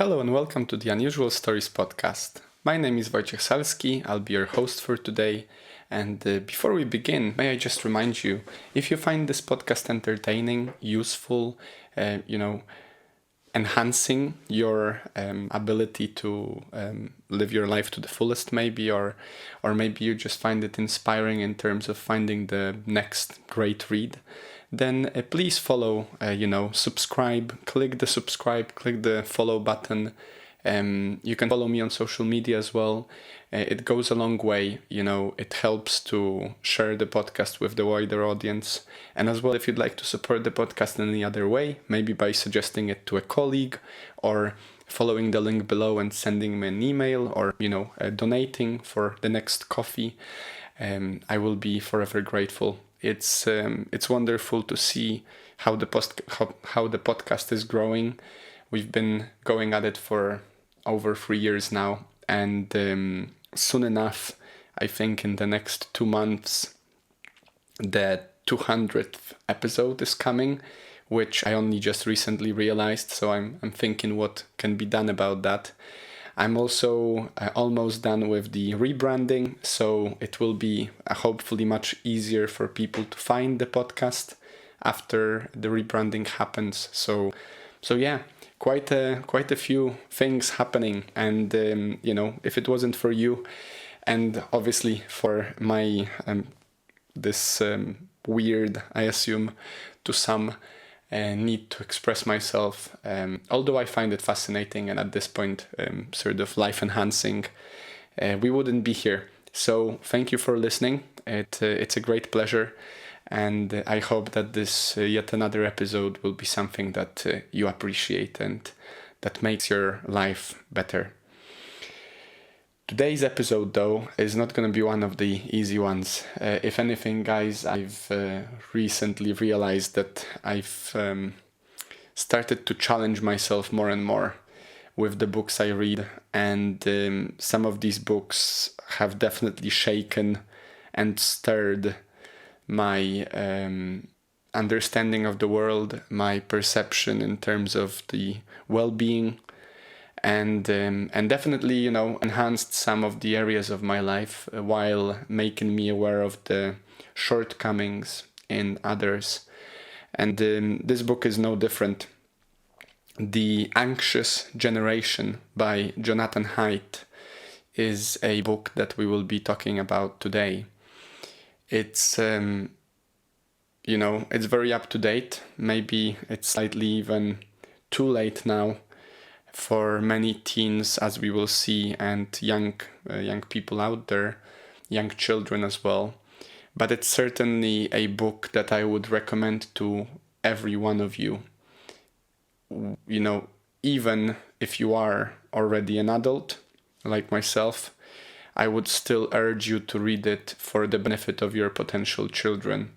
Hello and welcome to the Unusual Stories podcast. My name is Wojciech Salski, I'll be your host for today. And before we begin, may I just remind you, if you find this podcast entertaining, useful, enhancing your ability to live your life to the fullest maybe, or maybe you just find it inspiring in terms of finding the next great read, then please follow, subscribe, click the follow button. You can follow me on social media as well. It goes a long way, it helps to share the podcast with the wider audience. And as well, if you'd like to support the podcast in any other way, maybe by suggesting it to a colleague or following the link below and sending me an email or, donating for the next coffee, I will be forever grateful. It's wonderful to see how the podcast is growing. We've been going at it for over 3 years now, and soon enough, I think in the next 2 months, the 200th episode is coming, which I only just recently realized. So I'm thinking what can be done about that. I'm also almost done with the rebranding, so it will be hopefully much easier for people to find the podcast after the rebranding happens. So yeah, quite a few things happening, and if it wasn't for you, and obviously for my this weird, I assume, to some, need to express myself, although I find it fascinating and at this point sort of life enhancing, we wouldn't be here. So thank you for listening. It's a great pleasure, and I hope that this yet another episode will be something that you appreciate and that makes your life better. Today's episode, though, is not going to be one of the easy ones. If anything, guys, I've recently realized that I've started to challenge myself more and more with the books I read, and some of these books have definitely shaken and stirred my understanding of the world, my perception in terms of the well-being, and definitely, enhanced some of the areas of my life while making me aware of the shortcomings in others. And this book is no different. The Anxious Generation by Jonathan Haidt is a book that we will be talking about today. It's it's very up to date. Maybe it's slightly even too late now for many teens, as we will see, and young people out there, young children as well. But it's certainly a book that I would recommend to every one of you. Even if you are already an adult, like myself, I would still urge you to read it for the benefit of your potential children,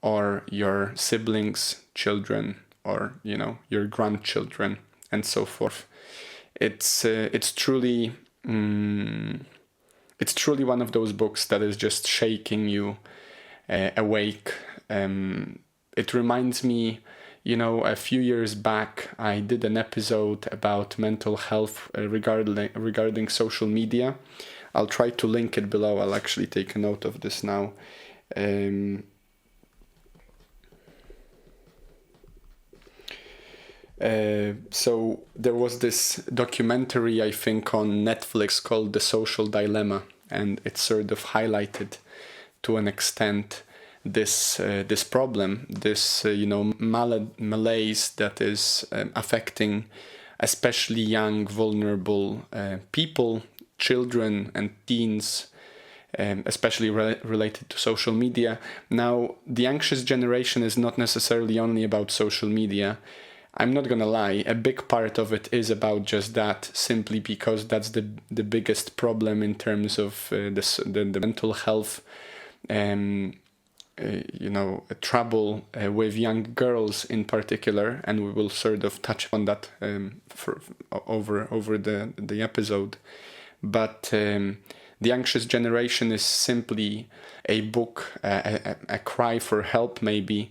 or your siblings' children, or your grandchildren, and so forth. It's truly one of those books that is just shaking you awake. It reminds me, a few years back I did an episode about mental health regarding social media. I'll try to link it below. I'll actually take a note of this now. So there was this documentary, I think, on Netflix called The Social Dilemma, and it sort of highlighted to an extent this problem, this malaise that is affecting especially young, vulnerable people, children and teens, especially related to social media. Now, the anxious generation is not necessarily only about social media. I'm not gonna lie, a big part of it is about just that, simply because that's the biggest problem in terms of the mental health, trouble with young girls in particular, and we will sort of touch on that over the episode. But The Anxious Generation is simply a book, a cry for help maybe,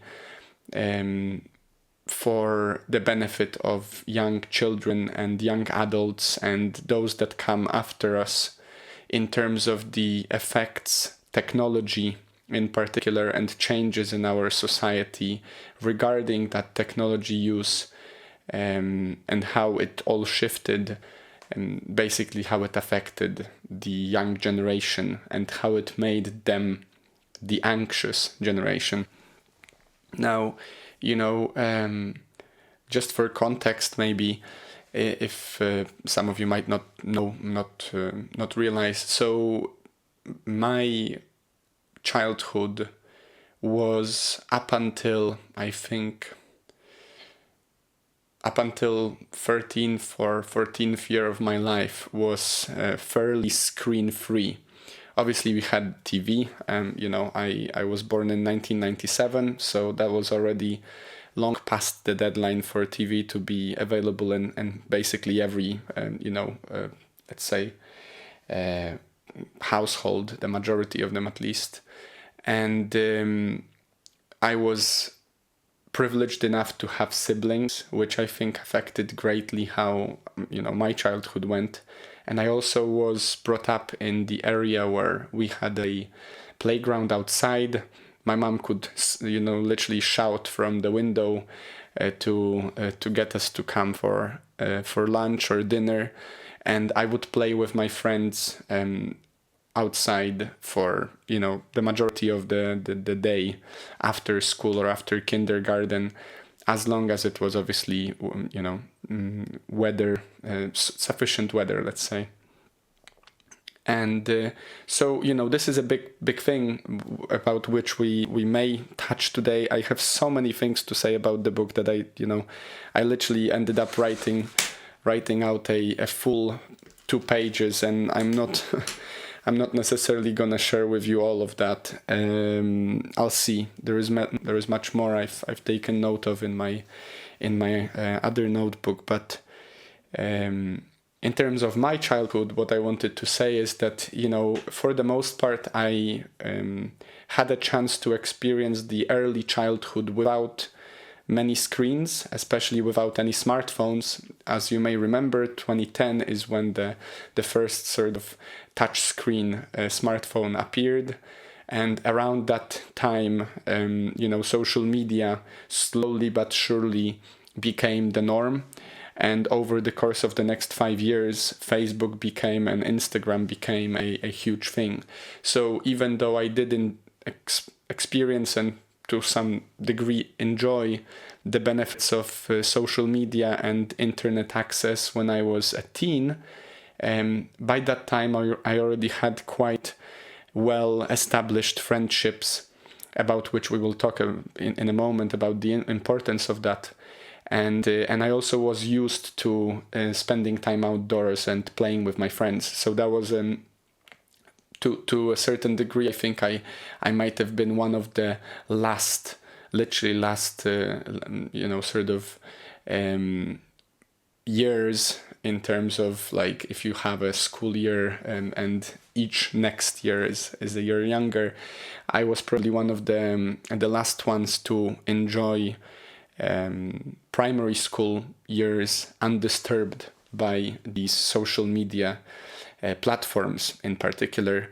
for the benefit of young children and young adults and those that come after us in terms of the effects technology in particular and changes in our society regarding that technology use, and how it all shifted, and basically how it affected the young generation and how it made them the anxious generation. Now, just for context, maybe if some of you might not know, not realize. So my childhood was up until 13th or 14th year of my life was fairly screen free. Obviously, we had TV. I was born in 1997, so that was already long past the deadline for TV to be available in basically every, let's say, household, the majority of them at least. And I was privileged enough to have siblings, which I think affected greatly how, my childhood went. And I also was brought up in the area where we had a playground outside. My mom could, literally shout from the window to get us to come for lunch or dinner, and I would play with my friends outside for the majority of the day after school or after kindergarten, as long as it was obviously weather, sufficient weather, let's say. And so this is a big thing about which we may touch today. I have so many things to say about the book that I literally ended up writing out a full 2 pages, and I'm not I'm not necessarily gonna share with you all of that. I'll see. There is much more I've taken note of in my other notebook, but in terms of my childhood, what I wanted to say is that, for the most part, I had a chance to experience the early childhood without many screens, especially without any smartphones. As you may remember, 2010 is when the first sort of touch screen smartphone appeared. And around that time, social media slowly but surely became the norm. And over the course of the next 5 years, Facebook became and Instagram became a huge thing. So even though I didn't experience and to some degree enjoy the benefits of social media and internet access when I was a teen, by that time I already had quite well-established friendships, about which we will talk in a moment, about the importance of that. And I also was used to spending time outdoors and playing with my friends. So that was, to a certain degree, I think I might have been one of the last years in terms of, like, if you have a school year and each next year is a year younger, I was probably one of the last ones to enjoy primary school years undisturbed by these social media platforms in particular.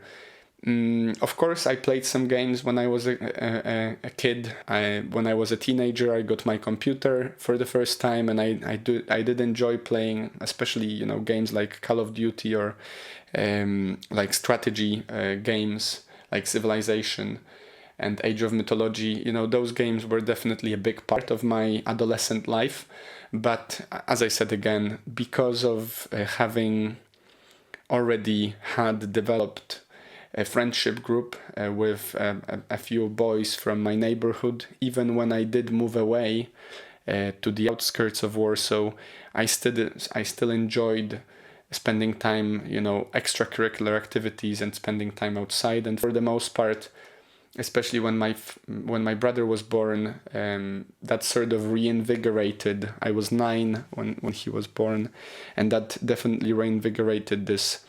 Of course, I played some games when I was a kid. When I was a teenager, I got my computer for the first time, and I did enjoy playing, especially games like Call of Duty or like strategy games like Civilization and Age of Mythology. Those games were definitely a big part of my adolescent life. But as I said again, because of having already had developed a friendship group with a few boys from my neighborhood, even when I did move away to the outskirts of Warsaw, I still enjoyed spending time, extracurricular activities and spending time outside. And for the most part, especially when my brother was born, that sort of reinvigorated. I was 9 when he was born, and that definitely reinvigorated this,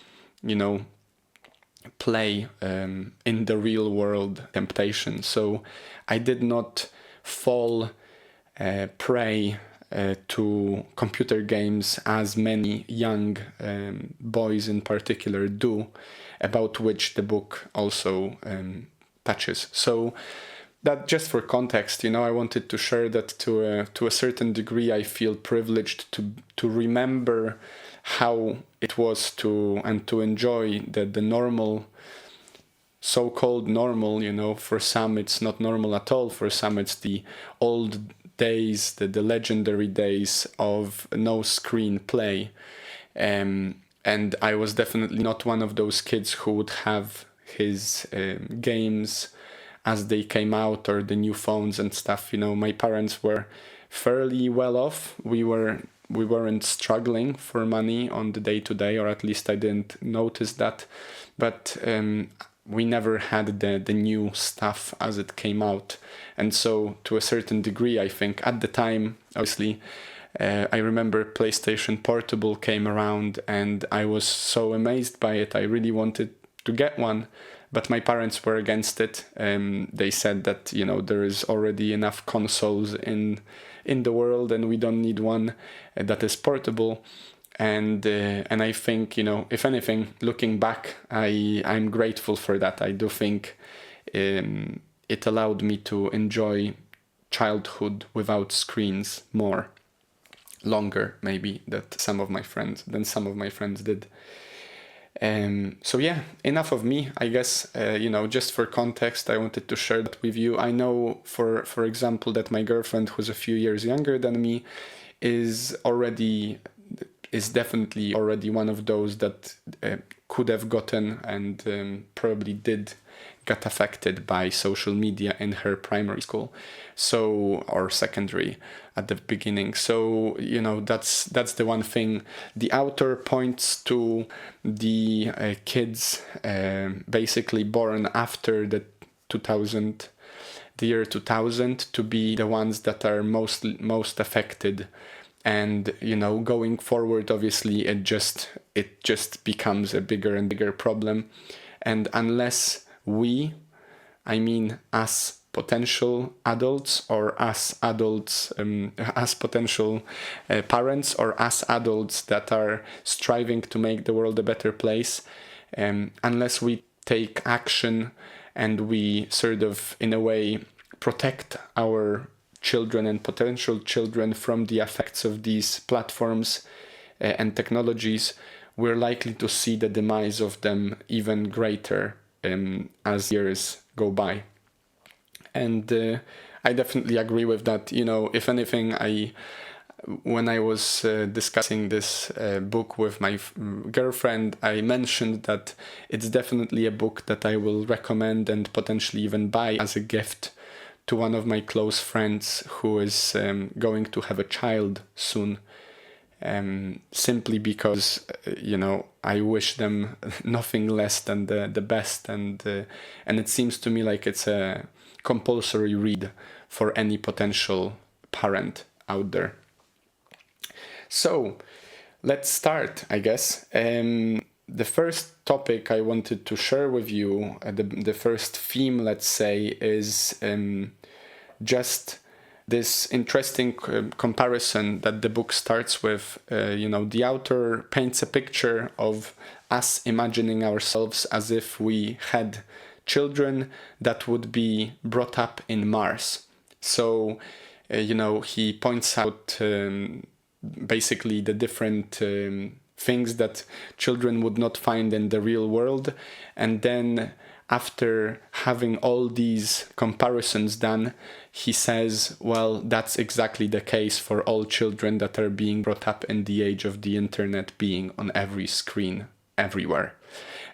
play in the real world temptation. So I did not fall prey to computer games as many young boys in particular do, about which the book also touches. So that just for context, I wanted to share that to a certain degree I feel privileged to remember how it was to enjoy the normal, so-called normal, for some it's not normal at all, for some it's the old days, the legendary days of no screen play. And I was definitely not one of those kids who would have his games as they came out, or the new phones and stuff. My parents were fairly well off. We weren't struggling for money on the day-to-day, or at least I didn't notice that. But we never had the new stuff as it came out. And so to a certain degree, I think at the time, obviously, I remember PlayStation Portable came around and I was so amazed by it. I really wanted to get one, but my parents were against it. They said that, there is already enough consoles in the world and we don't need one that is portable. And I think, if anything, looking back, I'm grateful for that. I do think it allowed me to enjoy childhood without screens longer, maybe, than some of my friends did. So yeah, enough of me, I guess. Just for context, I wanted to share that with you. I know, for example, that my girlfriend, who's a few years younger than me, is definitely already one of those that could have gotten and probably did get affected by social media in her primary school, or secondary at the beginning. So that's the one thing. The author points to the kids basically born after the year 2000 to be the ones that are most affected. And going forward, obviously it just becomes a bigger and bigger problem. And unless we, I mean as potential adults, or as adults, as potential parents, or as adults that are striving to make the world a better place, unless we take action and we sort of, in a way, protect our children and potential children from the effects of these platforms and technologies, we're likely to see the demise of them even greater as years go by. And I definitely agree with that. If anything, when I was discussing this book with my girlfriend, I mentioned that it's definitely a book that I will recommend and potentially even buy as a gift to one of my close friends who is going to have a child soon, simply because I wish them nothing less than the best, and it seems to me like it's a compulsory read for any potential parent out there. So let's start, I guess. The first topic I wanted to share with you, the first theme, let's say, is just this interesting comparison that the book starts with. The author paints a picture of us imagining ourselves as if we had children that would be brought up in Mars. So, he points out basically the different things that children would not find in the real world. And then after having all these comparisons done, he says, well, that's exactly the case for all children that are being brought up in the age of the internet, being on every screen everywhere.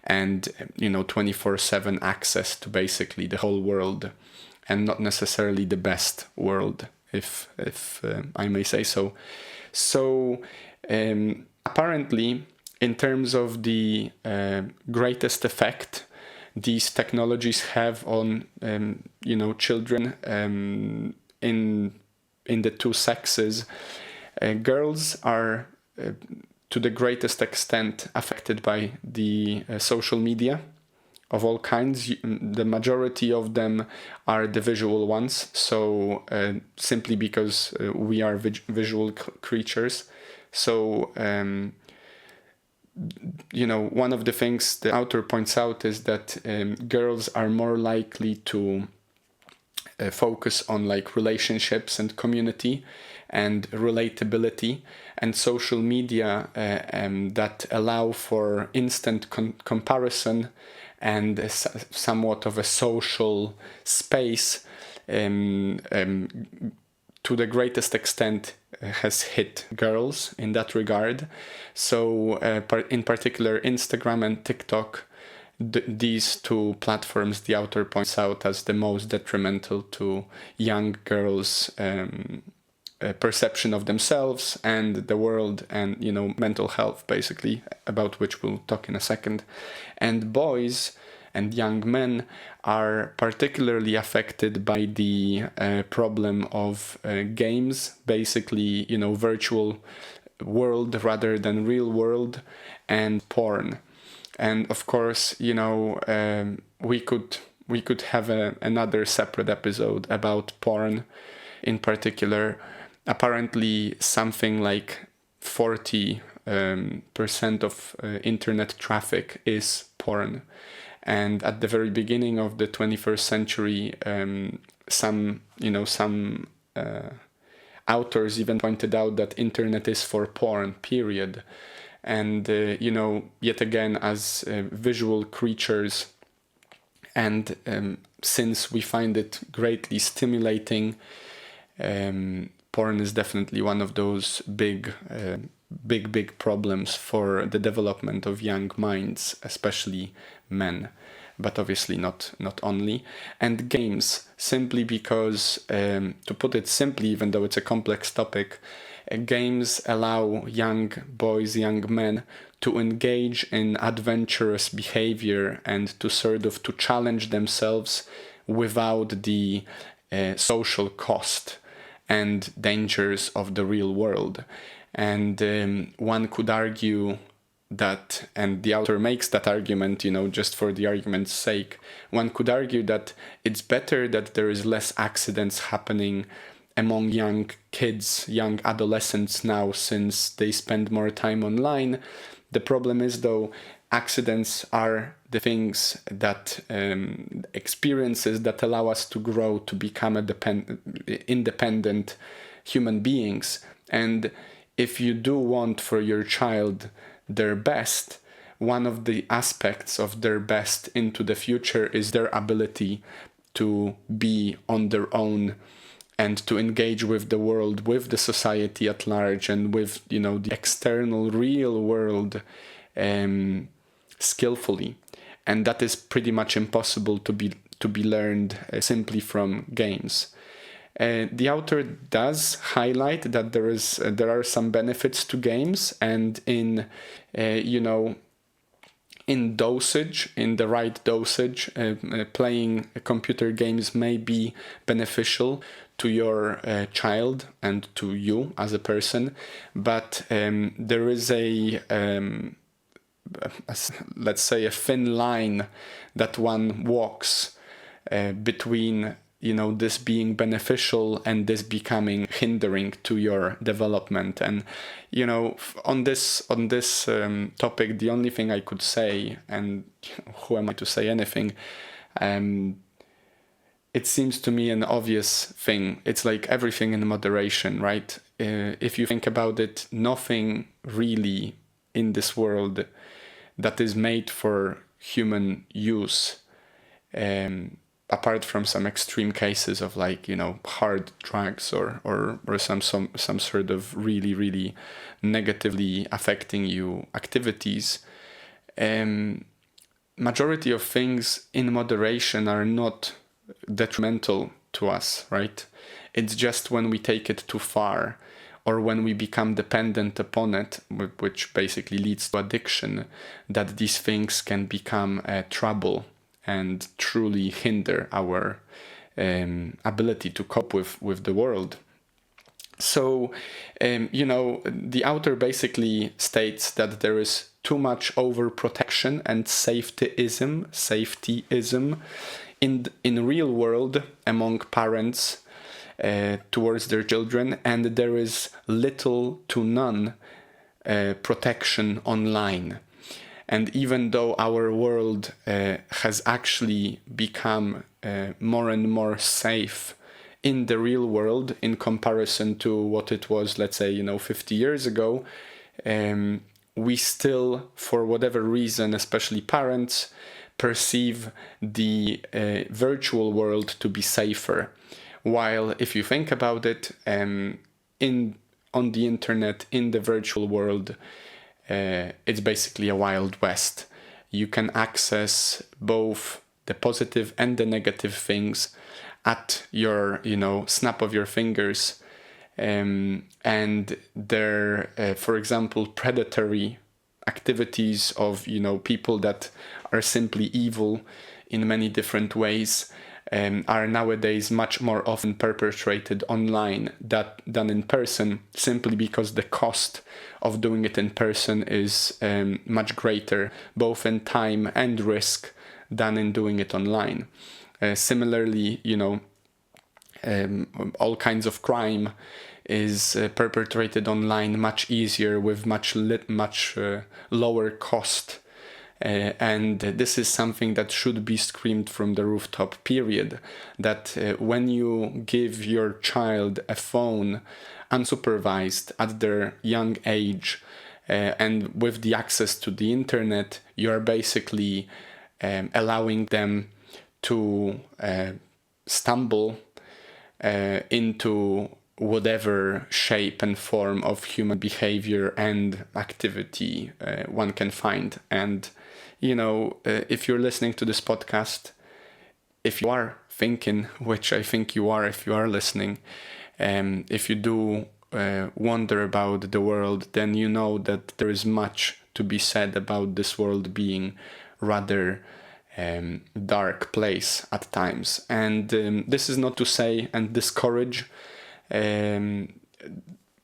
And, 24/7 access to basically the whole world, and not necessarily the best world, if I may say so. So, apparently, in terms of the greatest effect these technologies have on, children in the two sexes, girls are to the greatest extent affected by the social media, of all kinds. The majority of them are the visual ones. So simply because we are visual creatures. So, one of the things the author points out is that girls are more likely to focus on like relationships and community and relatability and social media that allow for instant comparison and somewhat of a social space to the greatest extent has hit girls in that regard. So in particular Instagram and TikTok, these two platforms the author points out as the most detrimental to young girls' perception of themselves and the world and, mental health, basically, about which we'll talk in a second. And boys and young men are particularly affected by the problem of games, basically, virtual world rather than real world, and porn. And of course, we could have another separate episode about porn in particular. Apparently, something like 40% of internet traffic is porn. And at the very beginning of the 21st century, some authors even pointed out that internet is for porn, period. And, yet again, as visual creatures, and since we find it greatly stimulating, porn is definitely one of those big problems for the development of young minds, especially men, but obviously not only. And games, simply because, to put it simply, even though it's a complex topic, games allow young boys, young men to engage in adventurous behavior and to to challenge themselves without the social cost and dangers of the real world. And one could argue that, and the author makes that argument, just for the argument's sake, one could argue that it's better that there is less accidents happening among young kids, young adolescents now, since they spend more time online. The problem is, though, accidents are the things that experiences that allow us to grow, to become independent human beings. And if you do want for your child their best, one of the aspects of their best into the future is their ability to be on their own and to engage with the world, with the society at large, and with, the external real world skillfully. And that is pretty much impossible to be learned simply from games. The author does highlight that there are some benefits to games, and in dosage, in the right dosage, playing computer games may be beneficial to your child and to you as a person, but there is let's say a thin line that one walks between this being beneficial and this becoming hindering to your development. And on this topic, the only thing I could say, and who am I to say anything, it seems to me an obvious thing. It's like everything in moderation, right? If you think about it, nothing really in this world that is made for human use, apart from some extreme cases of hard drugs or some sort of really, really negatively affecting you activities, majority of things in moderation are not detrimental to us, right? It's just when we take it too far or when we become dependent upon it, which basically leads to addiction, that these things can become trouble and truly hinder our ability to cope with the world. So, the author basically states that there is too much overprotection and safetyism in real world among parents towards their children, and there is little to none protection online. And even though our world has actually become more and more safe in the real world in comparison to what it was, let's say, 50 years ago, we still, for whatever reason, especially parents, perceive the virtual world to be safer. While if you think about it, on the internet, in the virtual world, it's basically a Wild West. You can access both the positive and the negative things at your, snap of your fingers. And there, for example, predatory activities of, people that are simply evil in many different ways are nowadays much more often perpetrated online than in person, simply because the cost of doing it in person is much greater, both in time and risk, than in doing it online. Similarly, all kinds of crime is perpetrated online much easier with much lower cost. And this is something that should be screamed from the rooftop, period. That when you give your child a phone unsupervised at their young age and with the access to the internet, you're basically allowing them to stumble into whatever shape and form of human behavior and activity one can find. And if you're listening to this podcast, if you are thinking, which I think you are if you are listening, if you do wonder about the world, then you know that there is much to be said about this world being rather dark place at times. And this is not to say and discourage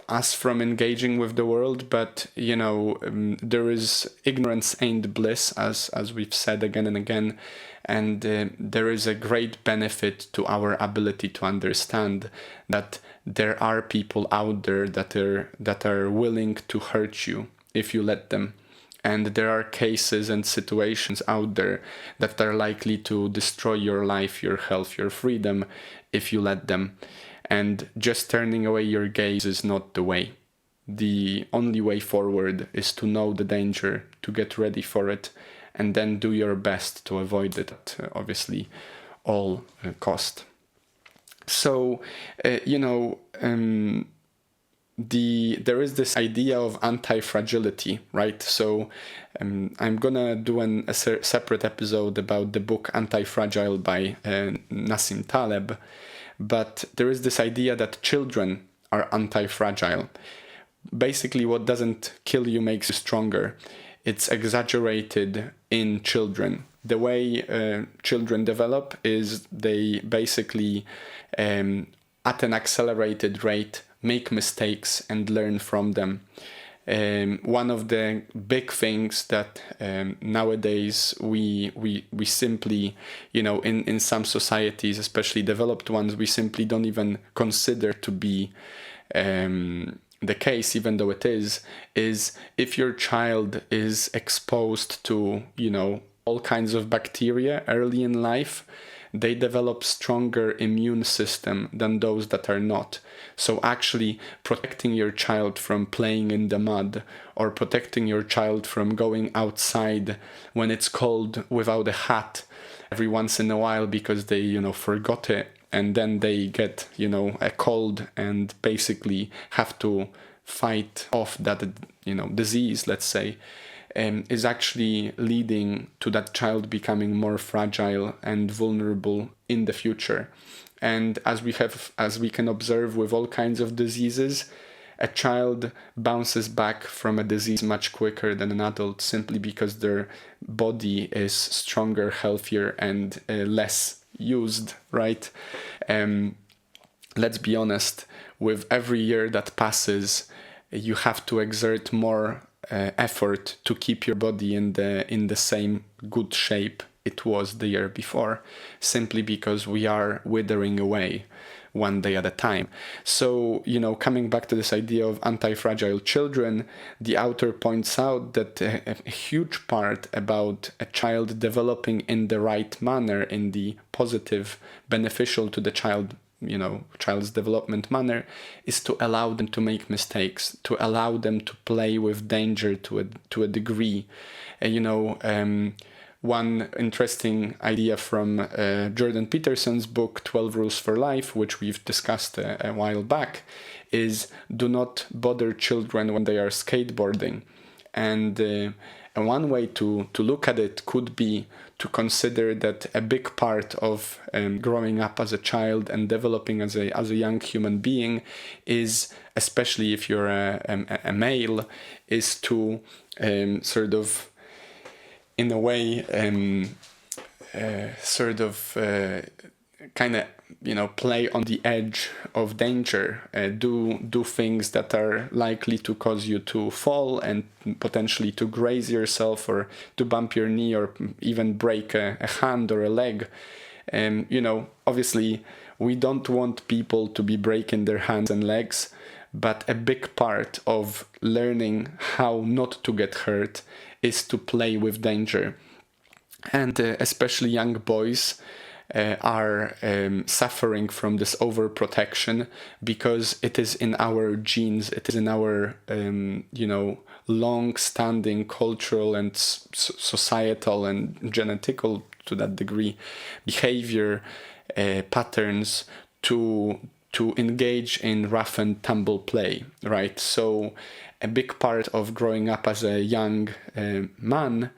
us from engaging with the world, but there is ignorance ain't bliss, as we've said again and again, and there is a great benefit to our ability to understand that there are people out there that are willing to hurt you if you let them. And there are cases and situations out there that are likely to destroy your life, your health, your freedom if you let them. And just turning away your gaze is not the way. The only way forward is to know the danger, to get ready for it, and then do your best to avoid it at obviously all cost. So, there is this idea of anti-fragility, right? So I'm gonna do a separate episode about the book Anti-Fragile by Nassim Taleb, but there is this idea that children are anti-fragile. Basically, what doesn't kill you makes you stronger. It's exaggerated in children. The way children develop is they basically, at an accelerated rate, make mistakes and learn from them. One of the big things that nowadays we simply, in some societies, especially developed ones, we simply don't even consider to be the case, even though it is if your child is exposed to, all kinds of bacteria early in life, they develop stronger immune system than those that are not. So actually protecting your child from playing in the mud, or protecting your child from going outside when it's cold without a hat every once in a while because they, forgot it, and then they get, a cold and basically have to fight off that, disease, let's say, is actually leading to that child becoming more fragile and vulnerable in the future. And as we can observe with all kinds of diseases, a child bounces back from a disease much quicker than an adult, simply because their body is stronger, healthier, and less used, right? Let's be honest, with every year that passes, you have to exert more effort to keep your body in the same good shape it was the year before, simply because we are withering away one day at a time. So, coming back to this idea of anti-fragile children, the author points out that a huge part about a child developing in the right manner, in the positive, beneficial to the child's development manner, is to allow them to make mistakes, to allow them to play with danger to a degree. One interesting idea from Jordan Peterson's book 12 Rules for Life, which we've discussed a while back, is do not bother children when they are skateboarding. And one way to look at it could be to consider that a big part of growing up as a child and developing as a young human being is, especially if you're a male, is to sort of, in a way, kind of, play on the edge of danger, do things that are likely to cause you to fall and potentially to graze yourself or to bump your knee or even break a hand or a leg. Obviously, we don't want people to be breaking their hands and legs, but a big part of learning how not to get hurt is to play with danger. And especially young boys are suffering from this overprotection because it is in our genes, it is in our, long-standing cultural and societal and genetical, to that degree, behavior patterns to engage in rough and tumble play, right? So a big part of growing up as a young man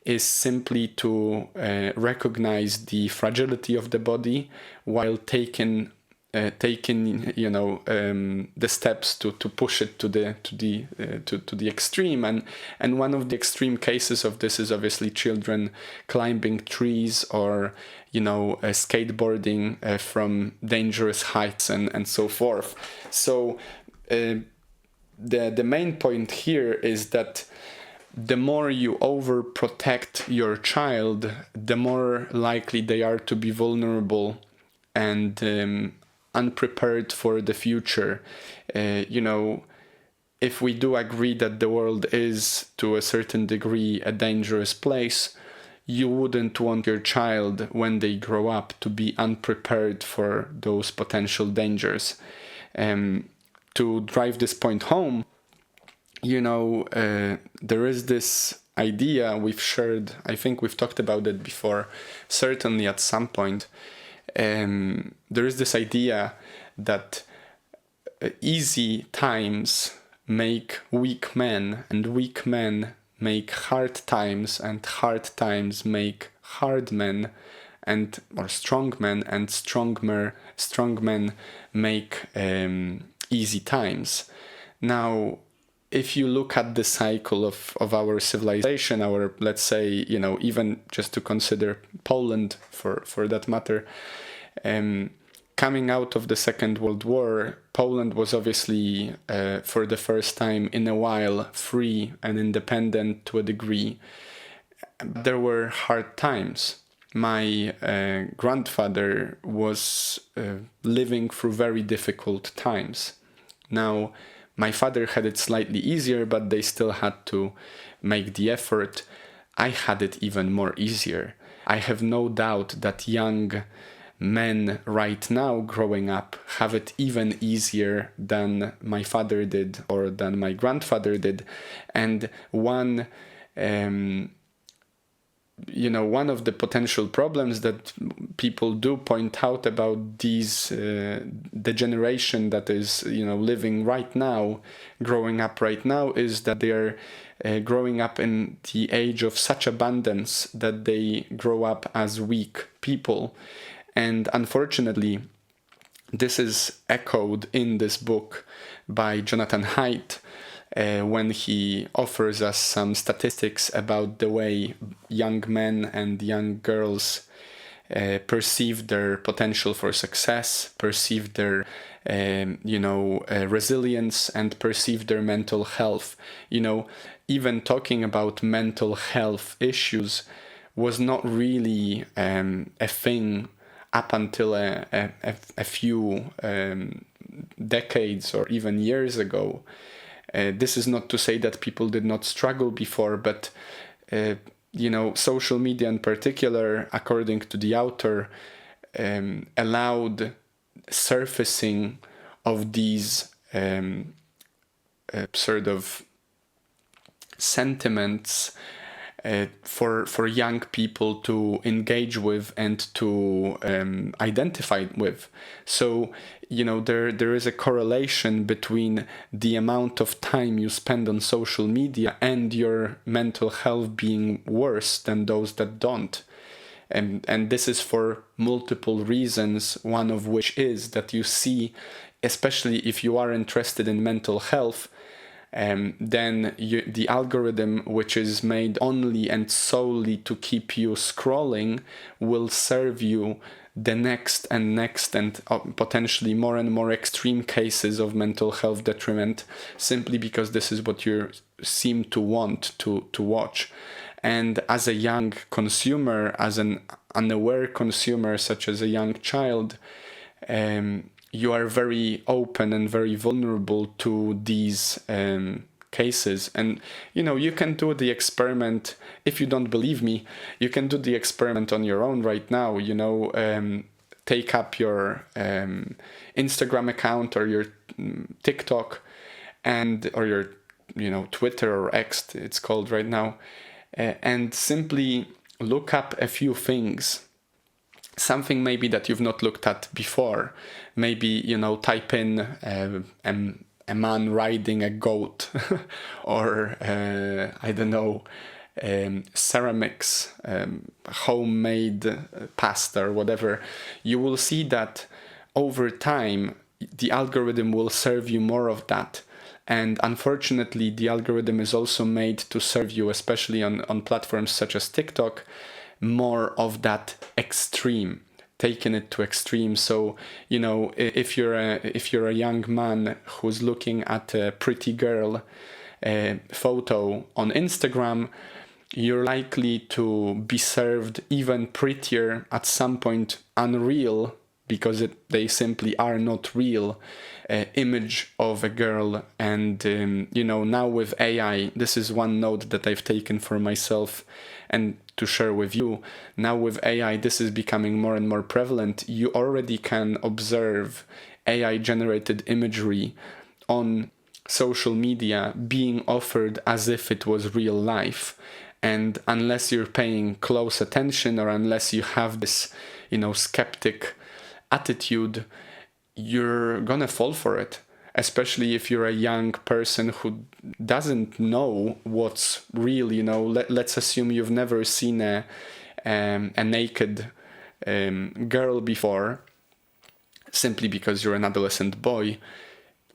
is simply to recognize the fragility of the body while taking the steps to push it to the extreme. And one of the extreme cases of this is obviously children climbing trees or skateboarding from dangerous heights and so forth. So the main point here is that the more you overprotect your child, the more likely they are to be vulnerable and unprepared for the future. If we do agree that the world is, to a certain degree, a dangerous place, you wouldn't want your child, when they grow up, to be unprepared for those potential dangers. To drive this point home, there is this idea we've shared, I think we've talked about it before, certainly at some point. There is this idea that easy times make weak men, and weak men make hard times, and hard times make hard men, or strong men, and strong men make easy times. Now, if you look at the cycle of our civilization, let's say, even just to consider Poland for that matter, coming out of the Second World War, Poland was obviously, for the first time in a while, free and independent to a degree. There were hard times. My grandfather was living through very difficult times. Now, my father had it slightly easier, but they still had to make the effort. I had it even more easier. I have no doubt that young men right now growing up have it even easier than my father did or than my grandfather did. And one of the potential problems that people do point out about the generation that is, living right now, growing up right now, is that they are growing up in the age of such abundance that they grow up as weak people. And unfortunately, this is echoed in this book by Jonathan Haidt, when he offers us some statistics about the way young men and young girls perceive their potential for success, perceive their resilience and perceive their mental health. Even talking about mental health issues was not really a thing up until a few decades or even years ago. This is not to say that people did not struggle before, but social media in particular, according to the author, allowed surfacing of these sort of sentiments for young people to engage with and to identify with. So, there is a correlation between the amount of time you spend on social media and your mental health being worse than those that don't. And this is for multiple reasons, one of which is that you see, especially if you are interested in mental health, then the algorithm, which is made only and solely to keep you scrolling, will serve you the next and potentially more and more extreme cases of mental health detriment, simply because this is what you seem to want to watch. And as a young consumer, as an unaware consumer, such as a young child, you are very open and very vulnerable to these cases. And, you can do the experiment. If you don't believe me, you can do the experiment on your own right now. Take up your Instagram account or your TikTok or your, Twitter or X, it's called right now, and simply look up a few things. Something maybe that you've not looked at before. Maybe, type in a man riding a goat or, I don't know, ceramics, homemade pasta or whatever. You will see that over time, the algorithm will serve you more of that. And unfortunately, the algorithm is also made to serve you, especially on platforms such as TikTok, more of that extreme, taking it to extreme. So, if you're a young man who's looking at a pretty girl photo on Instagram, you're likely to be served even prettier, at some point unreal, because they simply are not real, image of a girl. And now with AI, this is one note that I've taken for myself and to share with you. Now with AI, this is becoming more and more prevalent. You already can observe AI generated imagery on social media being offered as if it was real life. And unless you're paying close attention, or unless you have this, skeptic attitude, you're gonna fall for it. Especially if you're a young person who doesn't know what's real. Let's assume you've never seen a naked girl before, simply because you're an adolescent boy.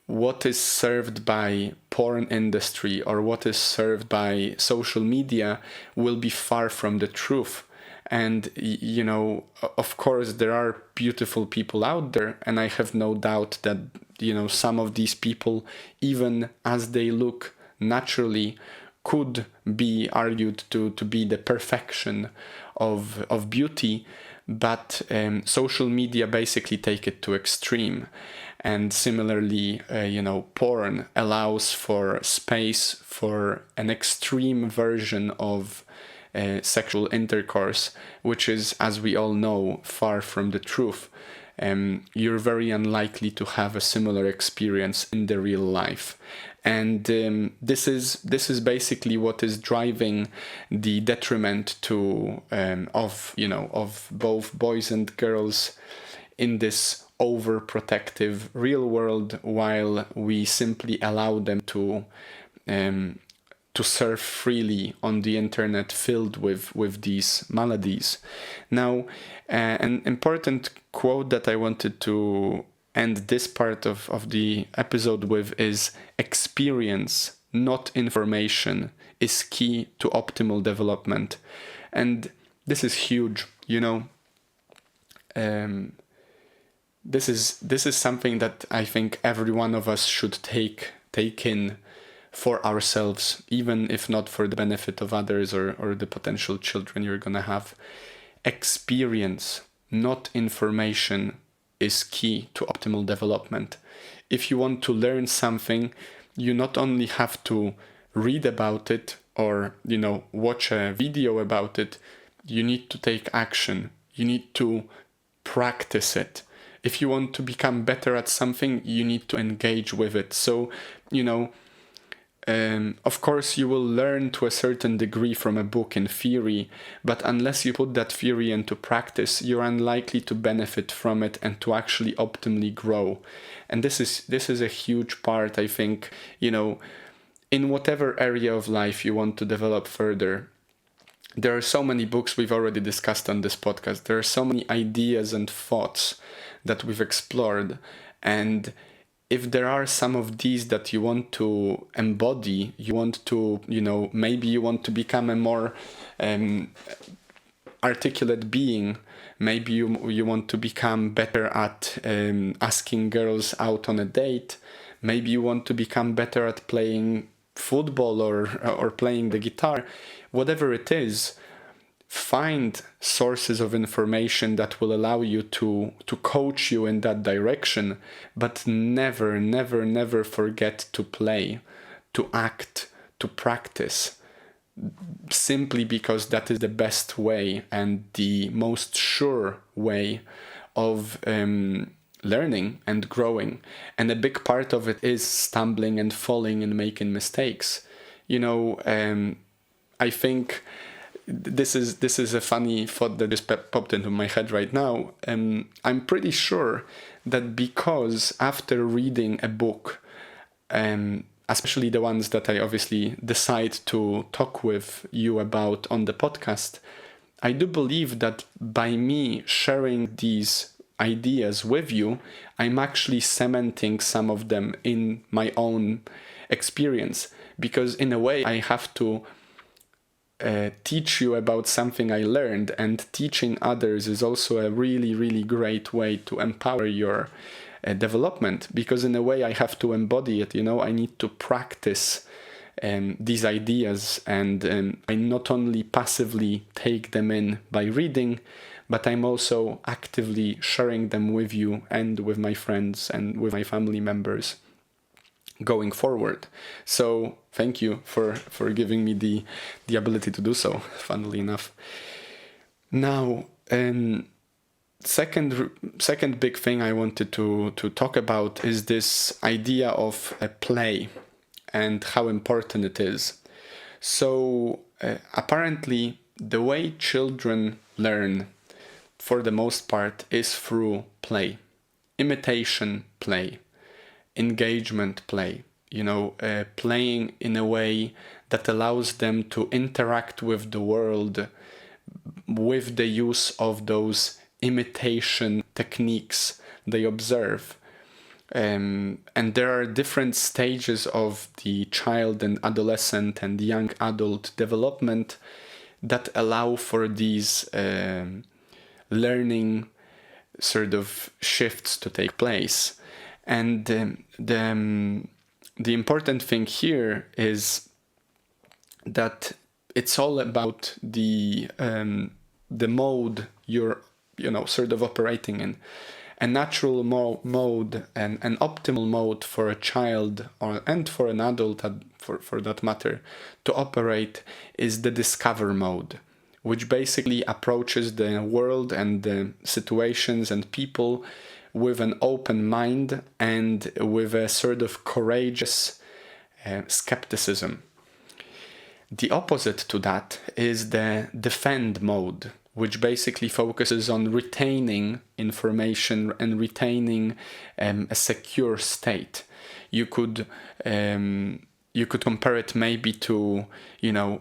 What is served by porn industry or what is served by social media will be far from the truth. And, of course, there are beautiful people out there, and I have no doubt that, some of these people, even as they look naturally, could be argued to be the perfection of beauty. But social media basically take it to extreme. And similarly, porn allows for space for an extreme version of sexual intercourse, which is, as we all know, far from the truth. You're very unlikely to have a similar experience in the real life. And this is basically what is driving the detriment of both boys and girls in this overprotective real world, while we simply allow them to surf freely on the internet filled with these maladies. Now, an important quote that I wanted to end this part of the episode with is: experience, not information, is key to optimal development. And this is huge, this is something that I think every one of us should take in for ourselves, even if not for the benefit of others or the potential children you're gonna have. Experience, not information, is key to optimal development. If you want to learn something, you not only have to read about it or, watch a video about it, you need to take action. You need to practice it. If you want to become better at something, you need to engage with it. So, of course, you will learn to a certain degree from a book in theory, but unless you put that theory into practice, you're unlikely to benefit from it and to actually optimally grow. And this is a huge part, I think, in whatever area of life you want to develop further. There are so many books we've already discussed on this podcast. There are so many ideas and thoughts that we've explored. And if there are some of these that you want to embody, you want to, maybe you want to become a more articulate being. Maybe you want to become better at asking girls out on a date. Maybe you want to become better at playing football or playing the guitar. Whatever it is, find sources of information that will allow you to coach you in that direction, but never, never, never forget to play, to act, to practice, simply because that is the best way and the most sure way of learning and growing. And a big part of it is stumbling and falling and making mistakes. I think this is a funny thought that just popped into my head right now. I'm pretty sure that because after reading a book, especially the ones that I obviously decide to talk with you about on the podcast, I do believe that by me sharing these ideas with you, I'm actually cementing some of them in my own experience, because in a way I have to teach you about something I learned, and teaching others is also a really, really great way to empower your development, because in a way I have to embody it. I need to practice these ideas, and I not only passively take them in by reading, but I'm also actively sharing them with you and with my friends and with my family members going forward. So thank you for giving me the ability to do so, funnily enough. Now, second big thing I wanted to talk about is this idea of play and how important it is. So apparently the way children learn for the most part is through play, imitation play, engagement play, playing in a way that allows them to interact with the world with the use of those imitation techniques they observe. And there are different stages of the child and adolescent and young adult development that allow for these learning sort of shifts to take place. And the important thing here is that it's all about the mode you're sort of operating in. A natural mode and an optimal mode for a child and for an adult, for that matter, to operate is the discover mode, which basically approaches the world and the situations and people with an open mind and with a sort of courageous skepticism. The opposite to that is the defend mode, which basically focuses on retaining information and retaining a secure state. You could compare it maybe to,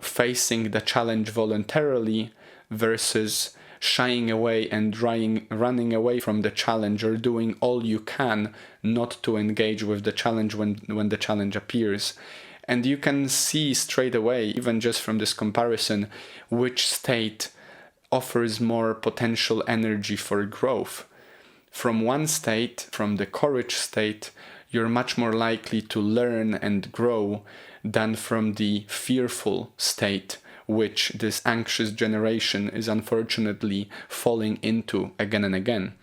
facing the challenge voluntarily versus shying away and running away from the challenge, or doing all you can not to engage with the challenge when the challenge appears. And you can see straight away, even just from this comparison, which state offers more potential energy for growth. from one state, from the courage state, you're much more likely to learn and grow than from the fearful state, which this anxious generation is unfortunately falling into again and again.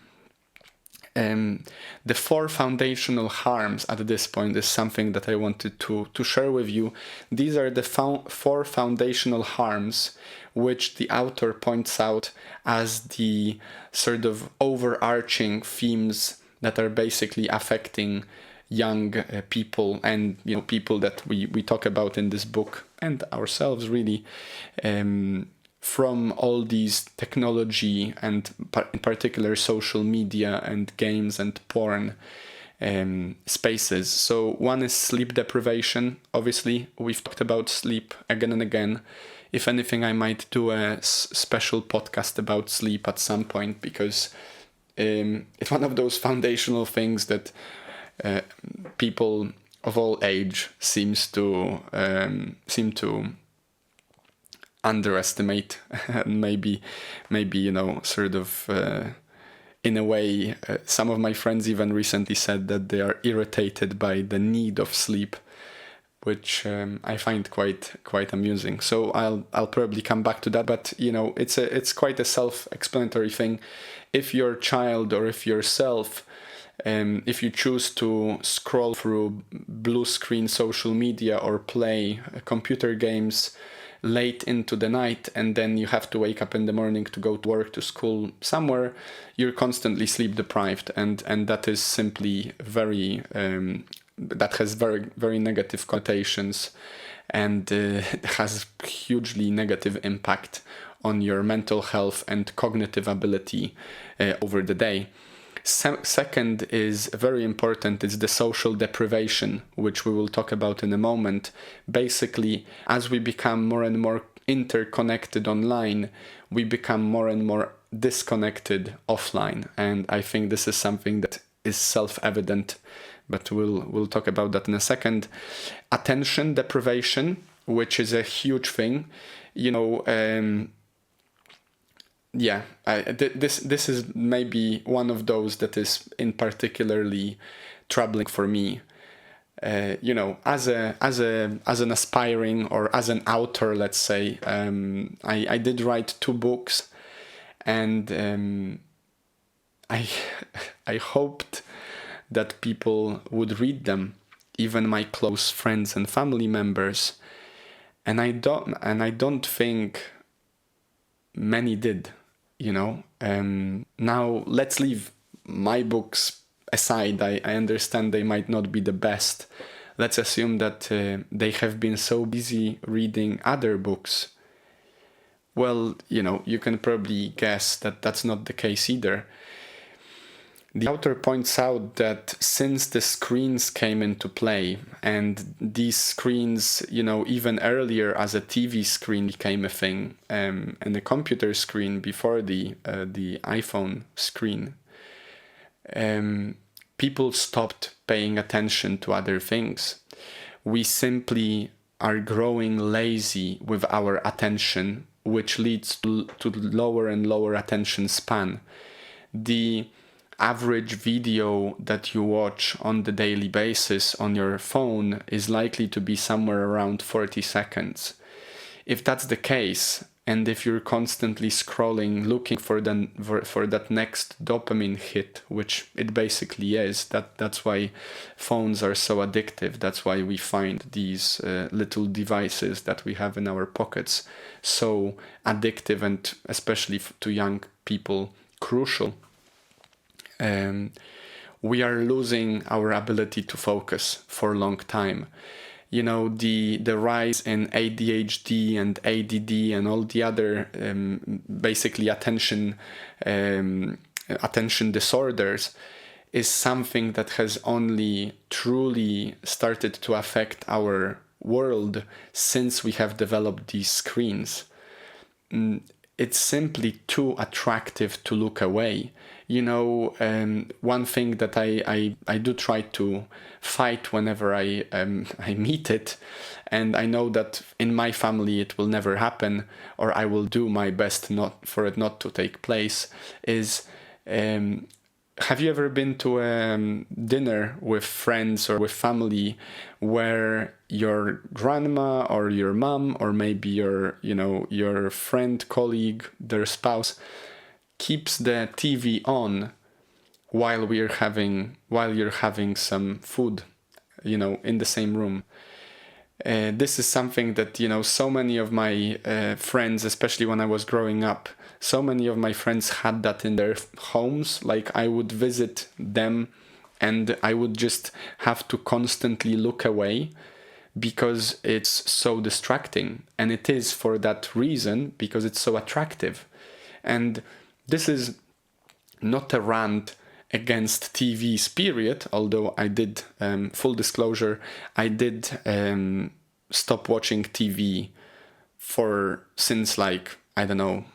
The 4 foundational harms at this point is something that I wanted to share with you. These are the 4 foundational harms which the author points out as the sort of overarching themes that are basically affecting young people and people that we talk about in this book and ourselves really, from all these technology and in particular social media and games and porn spaces. So one is sleep deprivation. Obviously, we've talked about sleep again and again. If anything, I might do a special podcast about sleep at some point, because it's one of those foundational things that people of all age seem to underestimate. maybe sort of in a way, some of my friends even recently said that they are irritated by the need of sleep, which I find quite amusing. So I'll probably come back to that, but it's quite a self-explanatory thing. If your child or if yourself, if you choose to scroll through blue screen social media or play computer games late into the night, and then you have to wake up in the morning to go to work, to school, somewhere, you're constantly sleep deprived, and that is simply very that has very, very negative connotations, and has hugely negative impact on your mental health and cognitive ability over the day. Second is very important, it's the social deprivation, which we will talk about in a moment. Basically, as we become more and more interconnected online, we become more and more disconnected offline. And I think this is something that is self-evident, but we'll talk about that in a second. Attention deprivation, which is a huge thing. This is maybe one of those that is in particularly troubling for me. As an aspiring or as an author, let's say, I did write 2 books, and I hoped that people would read them, even my close friends and family members, and I don't think many did. Now let's leave my books aside. I understand they might not be the best. Let's assume that they have been so busy reading other books. Well, you can probably guess that that's not the case either. The author points out that since the screens came into play, and these screens, even earlier as a TV screen became a thing, and the computer screen before the iPhone screen, people stopped paying attention to other things. We simply are growing lazy with our attention, which leads to lower and lower attention span. The average video that you watch on the daily basis on your phone is likely to be somewhere around 40 seconds. If that's the case, and if you're constantly scrolling looking for that next dopamine hit, which it basically is, that's why phones are so addictive. That's why we find these little devices that we have in our pockets so addictive, and especially to young people, crucial. We are losing our ability to focus for a long time. The rise in ADHD and ADD and all the other basically attention disorders is something that has only truly started to affect our world since we have developed these screens. It's simply too attractive to look away. One thing that I do try to fight whenever I meet it, and I know that in my family it will never happen, or I will do my best for it not to take place, is have you ever been to a dinner with friends or with family where your grandma or your mom or maybe your friend, colleague, their spouse keeps the TV on while you're having some food, in the same room? This is something that, so many of my friends, especially when I was growing up, so many of my friends had that in their homes. Like, I would visit them and I would just have to constantly look away because it's so distracting. And it is for that reason, because it's so attractive. And this is not a rant against TVs, period, although I did, full disclosure, I did stop watching TV since like, I don't know,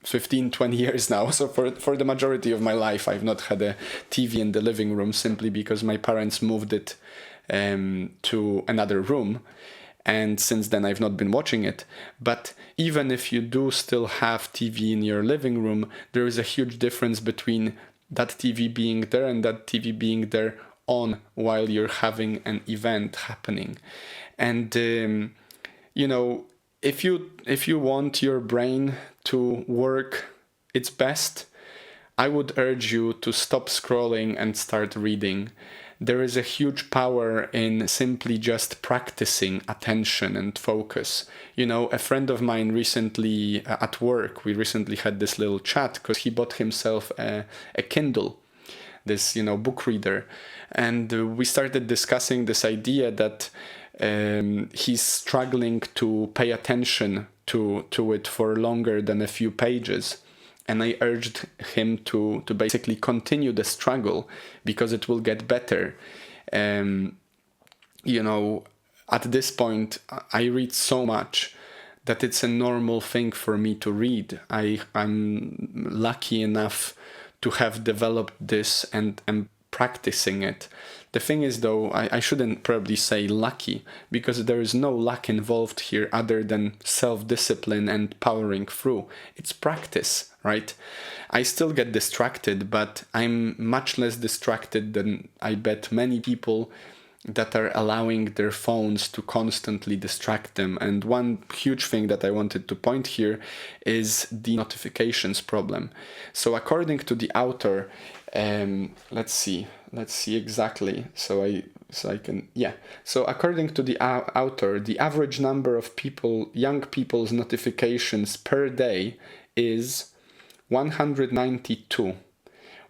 15, 20 years now. So for the majority of my life, I've not had a TV in the living room simply because my parents moved it to another room. And since then, I've not been watching it. But even if you do still have TV in your living room, there is a huge difference between that TV being there and that TV being there on while you're having an event happening. And, if you want your brain to work its best, I would urge you to stop scrolling and start reading. There is a huge power in simply just practicing attention and focus. A friend of mine recently at work, we recently had this little chat because he bought himself a Kindle, this, book reader. And we started discussing this idea that he's struggling to pay attention to it for longer than a few pages. And I urged him to basically continue the struggle because it will get better. At this point, I read so much that it's a normal thing for me to read. I'm lucky enough to have developed this and am practicing it. The thing is, though, I shouldn't probably say lucky, because there is no luck involved here other than self-discipline and powering through. It's practice, right? I still get distracted, but I'm much less distracted than I bet many people that are allowing their phones to constantly distract them. And one huge thing that I wanted to point here is the notifications problem. So according to the author, let's see exactly. So according to the author, the average number of young people's notifications per day is 192,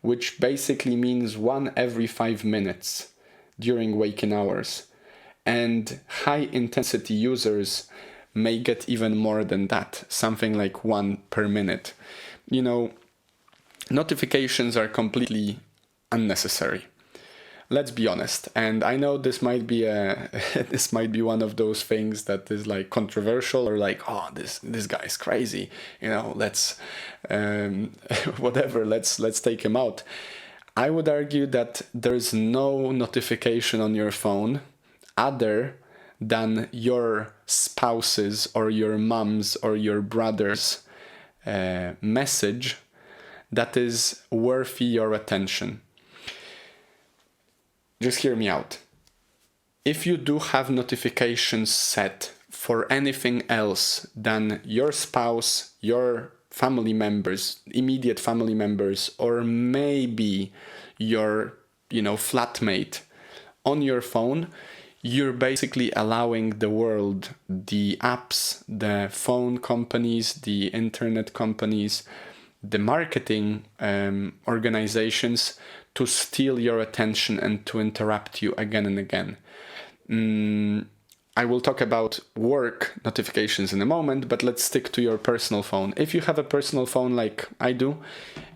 which basically means one every 5 minutes during waking hours. And high intensity users may get even more than that, something like 1 per minute. Notifications are completely unnecessary. Let's be honest. And I know this might be one of those things that is like controversial, or like, oh, this guy's crazy. Let's whatever. Let's take him out. I would argue that there's no notification on your phone other than your spouse's or your mom's or your brother's message that is worthy your attention. Just hear me out. If you do have notifications set for anything else than your spouse, your family members, immediate family members, or maybe your, flatmate on your phone, you're basically allowing the world, the apps, the phone companies, the internet companies, the marketing organizations to steal your attention and to interrupt you again and again. I will talk about work notifications in a moment, but let's stick to your personal phone. If you have a personal phone like I do,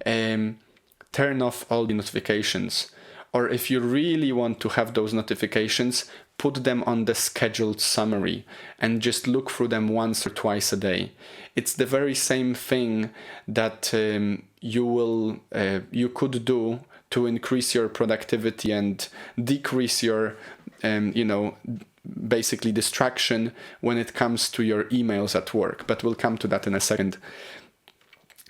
turn off all the notifications. Or if you really want to have those notifications, put them on the scheduled summary and just look through them once or twice a day. It's the very same thing that you could do to increase your productivity and decrease your, basically distraction when it comes to your emails at work. But we'll come to that in a second.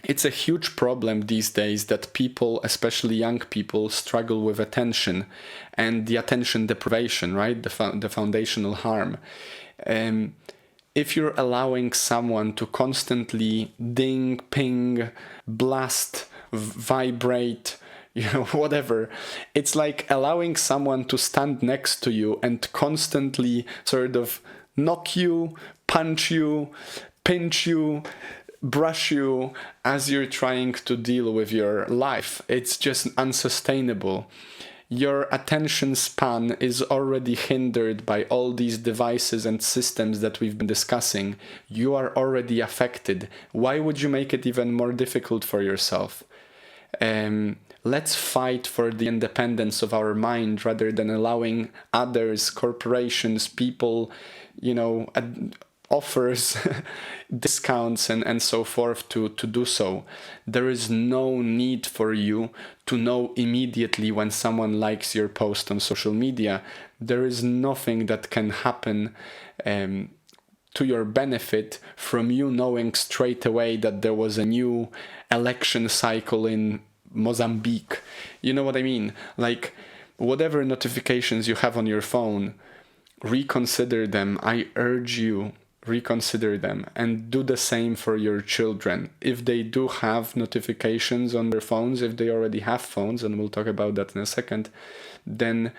it's a huge problem these days that people, especially young people, struggle with attention and the attention deprivation, right? The foundational harm. If you're allowing someone to constantly ding, ping, blast, vibrate, whatever, it's like allowing someone to stand next to you and constantly sort of knock you, punch you, pinch you, brush you as you're trying to deal with your life. It's just unsustainable. Your attention span is already hindered by all these devices and systems that we've been discussing. You are already affected. Why would you make it even more difficult for yourself? Let's fight for the independence of our mind rather than allowing others, corporations, people, offers, discounts and so forth to do so. There is no need for you to know immediately when someone likes your post on social media. There is nothing that can happen to your benefit from you knowing straight away that there was a new election cycle in Mozambique. You know what I mean? Like, whatever notifications you have on your phone, reconsider them. I urge you, reconsider them, and do the same for your children. If they do have notifications on their phones, if they already have phones, and we'll talk about that in a second, then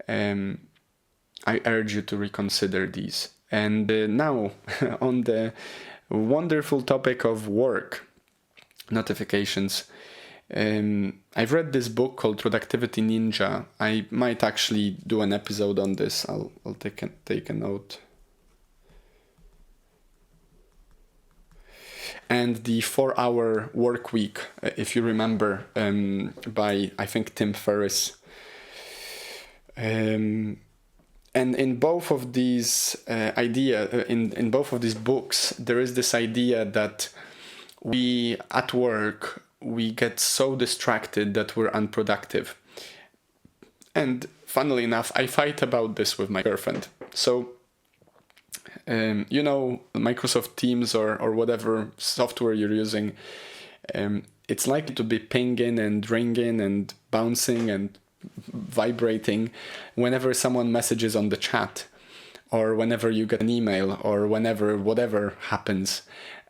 I urge you to reconsider these. And now, on the wonderful topic of work notifications, I've read this book called Productivity Ninja. I might actually do an episode on this. I'll take a note. And the 4-hour work week, if you remember, by, I think, Tim Ferriss. And in both of these in both of these books, there is this idea that we, at work, we get so distracted that we're unproductive. And funnily enough, I fight about this with my girlfriend. So, Microsoft Teams or whatever software you're using, it's likely to be pinging and ringing and bouncing and vibrating whenever someone messages on the chat, or whenever you get an email, or whenever whatever happens.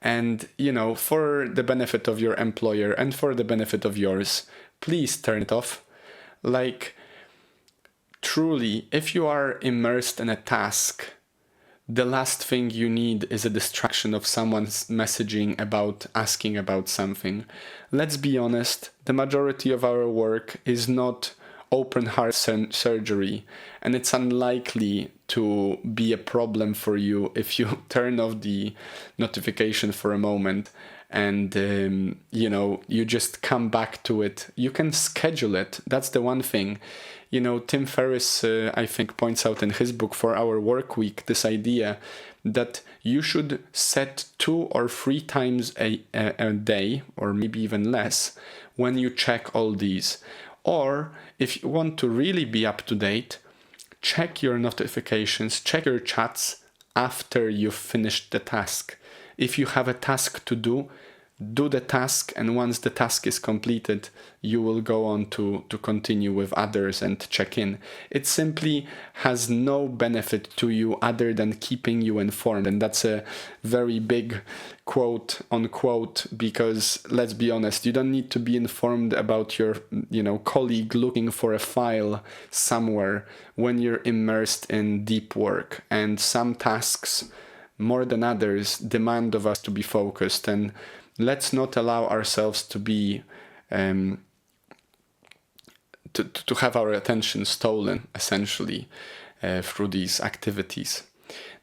And, for the benefit of your employer and for the benefit of yours, please turn it off. Like, truly, if you are immersed in a task, the last thing you need is a distraction of someone's messaging about asking about something. Let's be honest, the majority of our work is not open heart surgery, and it's unlikely to be a problem for you if you turn off the notification for a moment and you just come back to it. You can schedule it. That's the one thing. Tim Ferriss, I think, points out in his book 4-Hour Work Week this idea that you should set 2 or 3 times a day, or maybe even less, when you check all these. Or if you want to really be up to date, check your notifications, check your chats after you've finished the task. If you have a task to do the task, and once the task is completed, you will go on to continue with others and check in. It simply has no benefit to you other than keeping you informed. And that's a very big quote unquote, because let's be honest, you don't need to be informed about your colleague looking for a file somewhere when you're immersed in deep work. And some tasks, more than others, demand of us to be focused, and let's not allow ourselves to be to have our attention stolen, essentially, through these activities.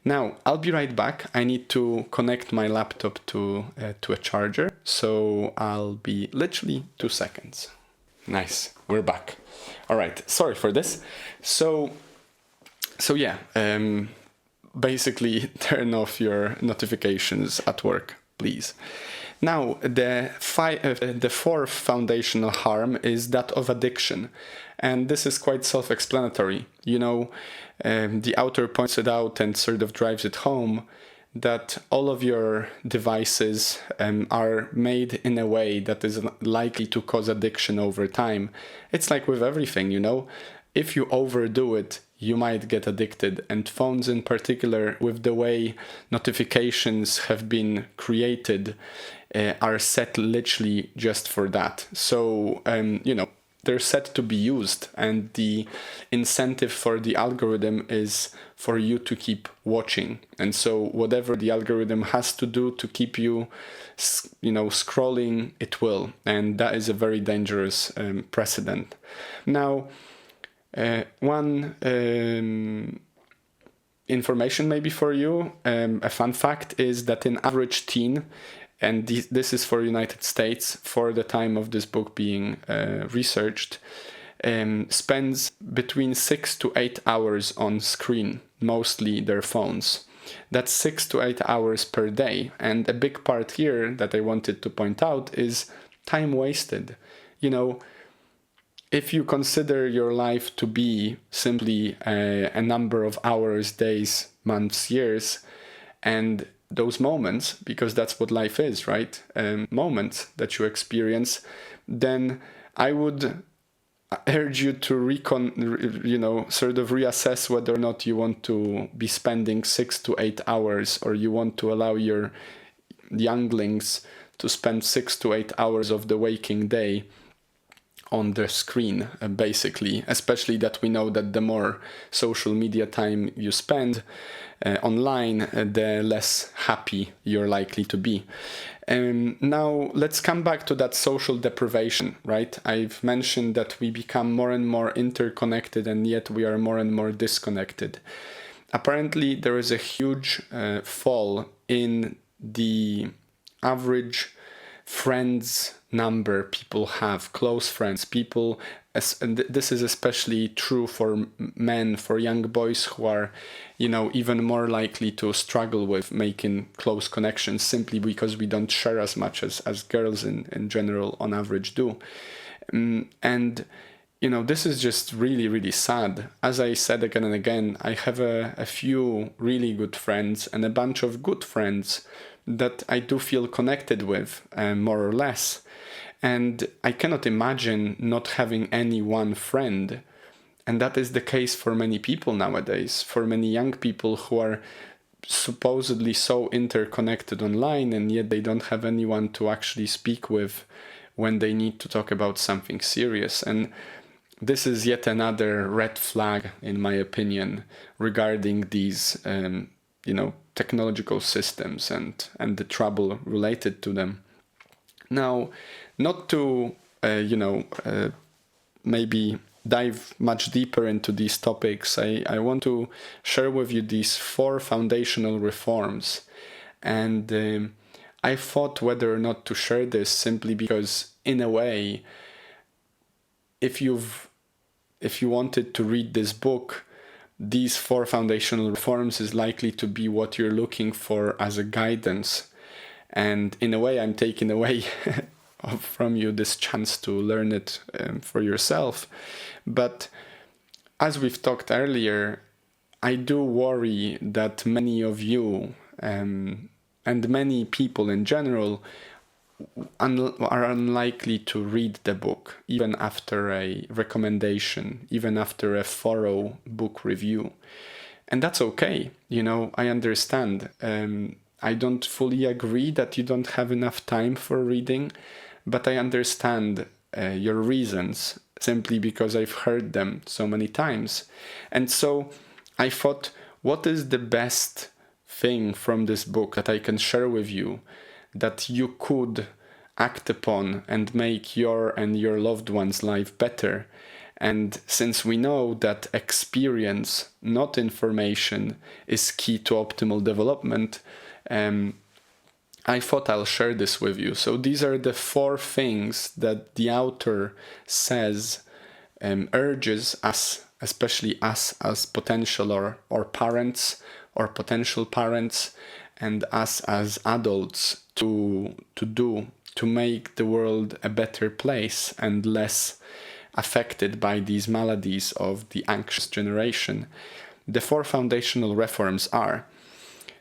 Now, I'll be right back. I need to connect my laptop to a charger, so I'll be literally 2 seconds. Nice, we're back. All right, sorry for this. So yeah, basically turn off your notifications at work, please. Now, the 4th foundational harm is that of addiction. And this is quite self-explanatory. The author points it out and sort of drives it home. that all of your devices are made in a way that is likely to cause addiction over time. It's like with everything, if you overdo it, you might get addicted. And phones in particular, with the way notifications have been created, are set literally just for that. So, they're set to be used, and the incentive for the algorithm is for you to keep watching. And so whatever the algorithm has to do to keep you, scrolling, it will. And that is a very dangerous precedent. Now, one information maybe for you, a fun fact is that an average teen, and this is for United States, for the time of this book being researched, spends between 6 to 8 hours on screen, mostly their phones. That's 6 to 8 hours per day. And a big part here that I wanted to point out is time wasted. If you consider your life to be simply a number of hours, days, months, years, and those moments, because that's what life is, right? Moments that you experience, then I would urge you to sort of reassess whether or not you want to be spending 6 to 8 hours, or you want to allow your younglings to spend 6 to 8 hours of the waking day on the screen, basically, especially that we know that the more social media time you spend online, the less happy you're likely to be. Now, let's come back to that social deprivation, right? I've mentioned that we become more and more interconnected, and yet we are more and more disconnected. Apparently, there is a huge fall in the average friends number people have, close friends, people, and this is especially true for men, for young boys who are, even more likely to struggle with making close connections, simply because we don't share as much as girls in general on average do. And this is just really, really sad. As I said again and again, I have a few really good friends and a bunch of good friends that I do feel connected with, more or less. And I cannot imagine not having any one friend. And that is the case for many people nowadays, for many young people who are supposedly so interconnected online, and yet they don't have anyone to actually speak with when they need to talk about something serious. And this is yet another red flag, in my opinion, regarding these, technological systems and the trouble related to them. Now, not to, maybe dive much deeper into these topics, I want to share with you these 4 foundational reforms. And I thought whether or not to share this, simply because, in a way, if you wanted to read this book, these 4 foundational reforms is likely to be what you're looking for as a guidance. And in a way, I'm taking away from you this chance to learn it for yourself. But as we've talked earlier, I do worry that many of you and many people in general are unlikely to read the book, even after a recommendation, even after a thorough book review. And that's okay. I understand. I don't fully agree that you don't have enough time for reading, but I understand your reasons, simply because I've heard them so many times. And so I thought, what is the best thing from this book that I can share with you that you could act upon and make your and your loved one's life better? And since we know that experience, not information, is key to optimal development, I thought I'll share this with you. So these are the 4 things that the author says, urges us, especially us as potential or parents or potential parents, and us as adults to do to make the world a better place and less affected by these maladies of the anxious generation. The 4 foundational reforms are: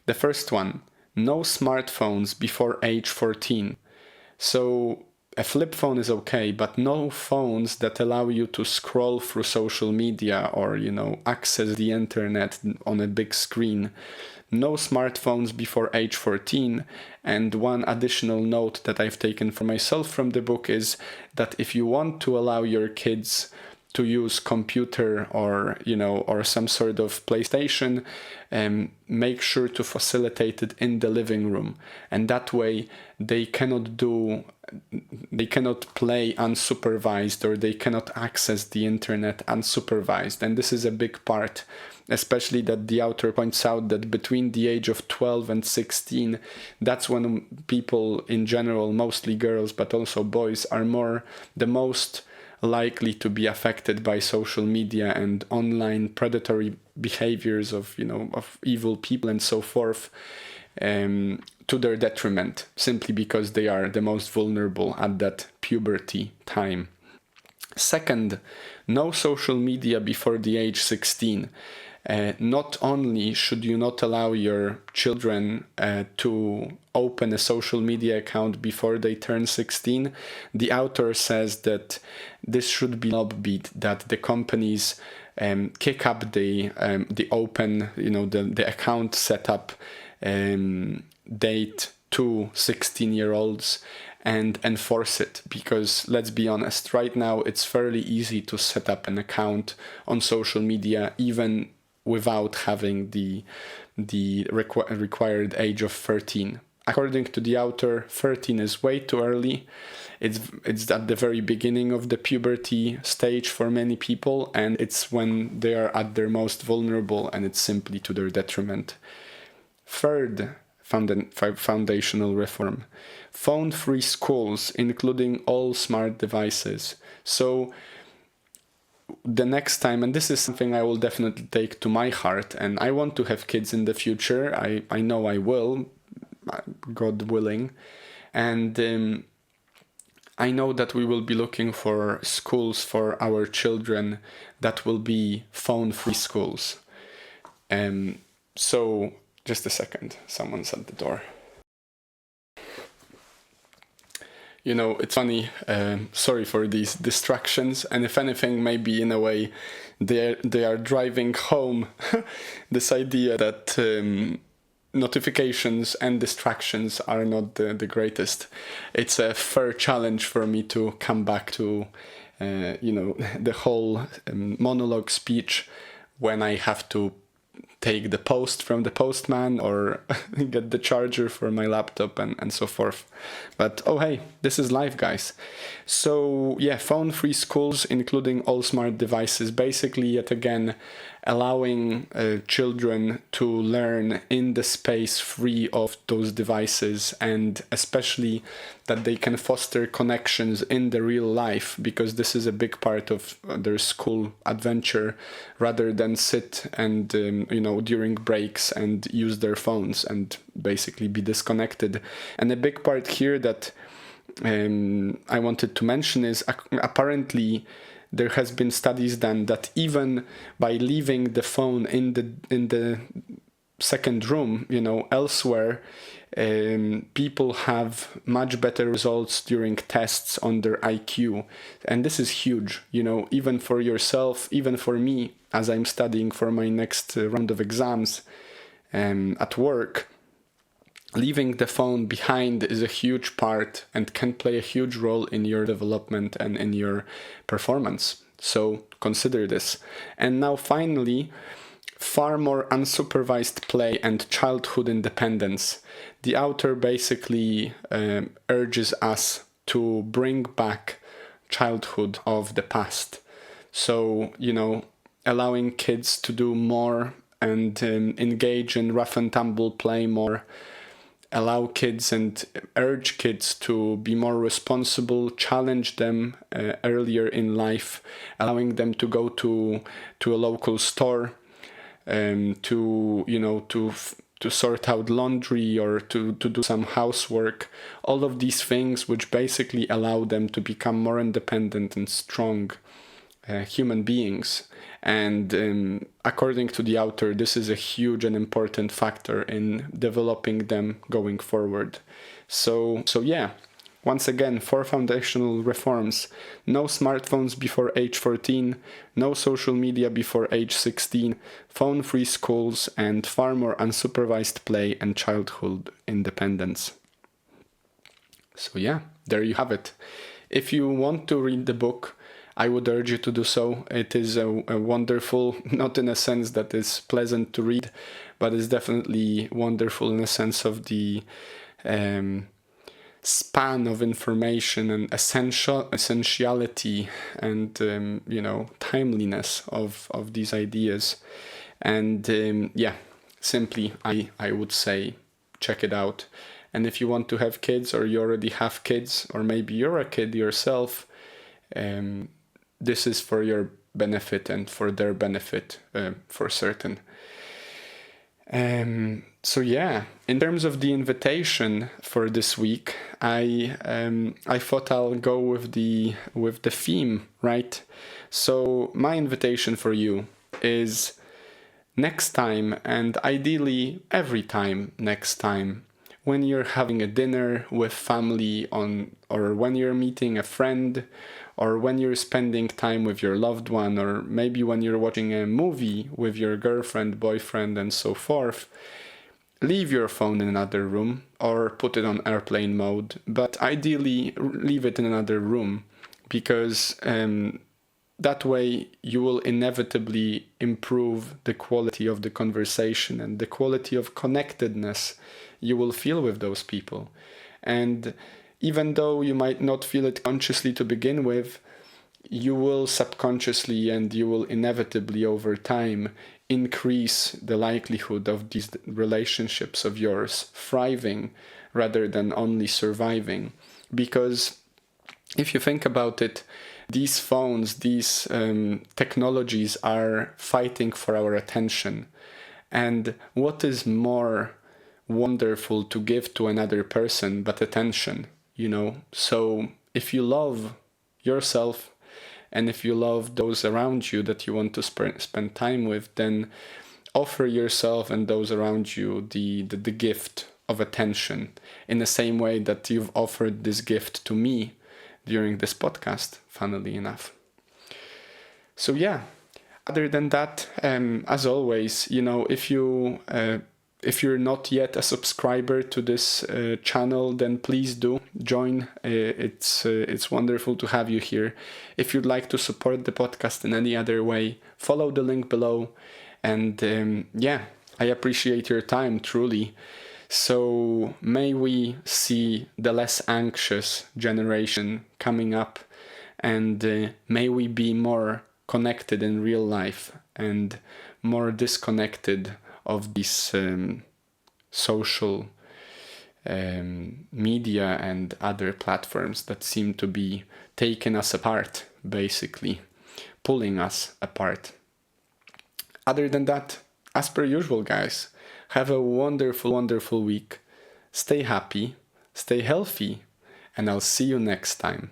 The first one, no smartphones before age 14. So a flip phone is okay, but no phones that allow you to scroll through social media or, access the internet on a big screen. No smartphones before age 14. And one additional note that I've taken for myself from the book is that if you want to allow your kids to use computer or some sort of PlayStation, make sure to facilitate it in the living room, and that way they cannot play unsupervised, or they cannot access the internet unsupervised. And this is a big part, especially that the author points out that between the age of 12 and 16, that's when people in general, mostly girls but also boys, are the most likely to be affected by social media and online predatory behaviors of evil people and so forth, to their detriment, simply because they are the most vulnerable at that puberty time. Second, no social media before the age 16. Not only should you not allow your children to open a social media account before they turn 16, the author says that this should be upbeat, that the companies kick up the open, the account setup date to 16-year-olds and enforce it, because let's be honest, right now it's fairly easy to set up an account on social media even without having the required age of 13. According to the author, 13 is way too early. It's at the very beginning of the puberty stage for many people, and it's when they are at their most vulnerable, and it's simply to their detriment. Third, foundational reform: phone-free schools, including all smart devices. So the next time, and this is something I will definitely take to my heart, and I want to have kids in the future. I know I will, God willing. And I know that we will be looking for schools for our children that will be phone-free schools. So, just a second, someone's at the door. It's funny, sorry for these distractions, and if anything, maybe in a way they are driving home this idea that notifications and distractions are not the greatest. It's a fair challenge for me to come back to the whole monologue speech when I have to take the post from the postman or get the charger for my laptop and so forth. But oh hey, this is life, guys. So yeah, phone-free schools, including all smart devices, basically yet again allowing children to learn in the space free of those devices, and especially that they can foster connections in the real life, because this is a big part of their school adventure, rather than sit and during breaks and use their phones and basically be disconnected. And a big part here that I wanted to mention is apparently there has been studies done that even by leaving the phone in the second room, elsewhere, people have much better results during tests on their IQ. And this is huge, even for yourself, even for me, as I'm studying for my next round of exams at work. Leaving the phone behind is a huge part and can play a huge role in your development and in your performance. So consider this. And now finally, far more unsupervised play and childhood independence. The author basically urges us to bring back childhood of the past. So, allowing kids to do more and engage in rough and tumble play more. Allow kids and urge kids to be more responsible, challenge them earlier in life, allowing them to go to a local store, to sort out laundry or to do some housework. All of these things which basically allow them to become more independent and strong human beings. And according to the author, this is a huge and important factor in developing them going forward. So yeah, once again, 4 foundational reforms: no smartphones before age 14, no social media before age 16, phone-free schools, and far more unsupervised play and childhood independence. So yeah, there you have it. If you want to read the book, I would urge you to do so. It is a wonderful, not in a sense that is pleasant to read, but it's definitely wonderful in a sense of the span of information and essentiality and timeliness of these ideas. And yeah, simply I would say check it out. And if you want to have kids, or you already have kids, or maybe you're a kid yourself, this is for your benefit and for their benefit, for certain. So yeah, in terms of the invitation for this week, I thought I'll go with the theme, right? So my invitation for you is, next time, and ideally every time next time, when you're having a dinner with family or when you're meeting a friend, or when you're spending time with your loved one, or maybe when you're watching a movie with your girlfriend, boyfriend, and so forth, leave your phone in another room or put it on airplane mode, but ideally leave it in another room, because that way you will inevitably improve the quality of the conversation and the quality of connectedness you will feel with those people. And even though you might not feel it consciously to begin with, you will subconsciously and you will inevitably over time increase the likelihood of these relationships of yours thriving rather than only surviving. Because if you think about it, these phones, these technologies are fighting for our attention. And what is more wonderful to give to another person but attention, So if you love yourself, and if you love those around you that you want to spend time with, then offer yourself and those around you the gift of attention, in the same way that you've offered this gift to me during this podcast, funnily enough. So yeah, other than that, as always, if you're not yet a subscriber to this channel, then please do join. It's wonderful to have you here. If you'd like to support the podcast in any other way, follow the link below. And yeah, I appreciate your time, truly. So may we see the less anxious generation coming up, and may we be more connected in real life and more disconnected of these social media and other platforms that seem to be taking us apart, basically pulling us apart. Other than that, as per usual, guys, have a wonderful, wonderful week. Stay happy, stay healthy, and I'll see you next time.